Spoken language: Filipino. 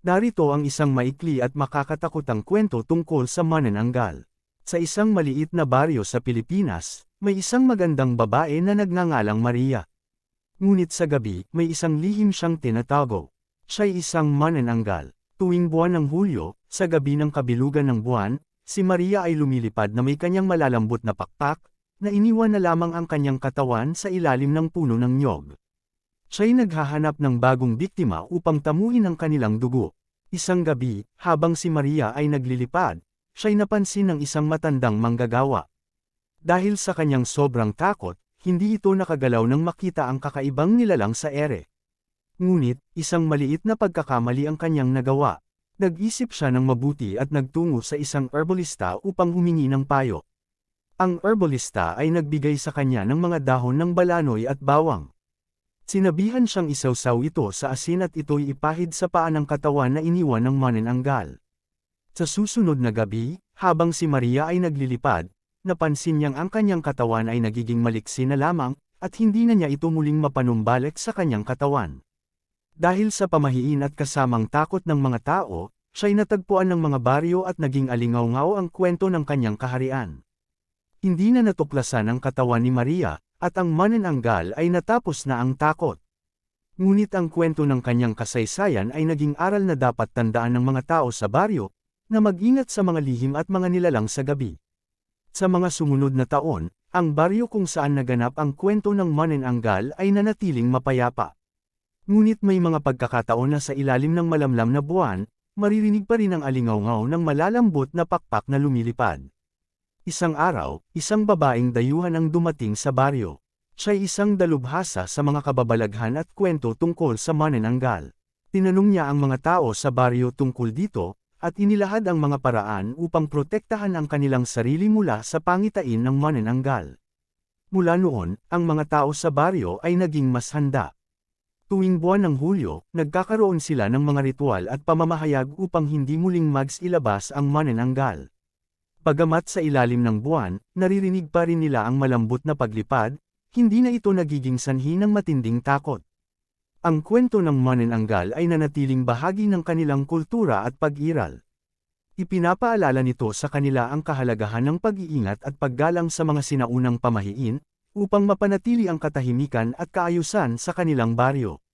Narito ang isang maikli at makakatakutang kwento tungkol sa manananggal. Sa isang maliit na baryo sa Pilipinas, may isang magandang babae na nagngangalang Maria. Ngunit sa gabi, may isang lihim siyang tinatago. Siya'y isang manananggal. Tuwing buwan ng Hulyo, sa gabi ng kabilugan ng buwan, si Maria ay lumilipad na may kanyang malalambot na pakpak, na iniwan na lamang ang kanyang katawan sa ilalim ng puno ng niyog. Siya'y naghahanap ng bagong biktima upang tamuin ang kanilang dugo. Isang gabi, habang si Maria ay naglilipad, siya'y napansin ng isang matandang manggagawa. Dahil sa kanyang sobrang takot, hindi ito nakagalaw nang makita ang kakaibang nilalang sa ere. Ngunit, isang maliit na pagkakamali ang kanyang nagawa. Nag-isip siya ng mabuti at nagtungo sa isang herbalista upang humingi ng payo. Ang herbalista ay nagbigay sa kanya ng mga dahon ng balanoy at bawang. Sinabihan siyang isawsaw ito sa asin at ito'y ipahid sa paa ng katawan na iniwan ng manananggal. Sa susunod na gabi, habang si Maria ay naglilipad, napansin niyang ang kanyang katawan ay nagiging maliksi na lamang, at hindi na niya ito muling mapanumbalik sa kanyang katawan. Dahil sa pamahiin at kasamang takot ng mga tao, siya'y natagpuan ng mga baryo at naging alingaw-ngaw ang kwento ng kanyang kaharian. Hindi na natuklasan ang katawan ni Maria, at ang manananggal ay natapos na ang takot. Ngunit ang kwento ng kanyang kasaysayan ay naging aral na dapat tandaan ng mga tao sa baryo, na mag-ingat sa mga lihim at mga nilalang sa gabi. Sa mga sumunod na taon, ang baryo kung saan naganap ang kwento ng manananggal ay nanatiling mapayapa. Ngunit may mga pagkakataon na sa ilalim ng malamlam na buwan, maririnig pa rin ang alingaw-ngaw ng malalambot na pakpak na lumilipad. Isang araw, isang babaeng dayuhan ang dumating sa baryo. Siya'y isang dalubhasa sa mga kababalaghan at kwento tungkol sa manananggal. Tinanong niya ang mga tao sa baryo tungkol dito, at inilahad ang mga paraan upang protektahan ang kanilang sarili mula sa pangitain ng manananggal. Mula noon, ang mga tao sa baryo ay naging mas handa. Tuwing buwan ng Hulyo, nagkakaroon sila ng mga ritual at pamamahayag upang hindi muling ilabas ang manananggal. Bagamat sa ilalim ng buwan, naririnig pa rin nila ang malambot na paglipad, hindi na ito nagiging sanhi ng matinding takot. Ang kwento ng manananggal ay nanatiling bahagi ng kanilang kultura at pag-iral. Ipinapaalala nito sa kanila ang kahalagahan ng pag-iingat at paggalang sa mga sinaunang pamahiin, upang mapanatili ang katahimikan at kaayusan sa kanilang baryo.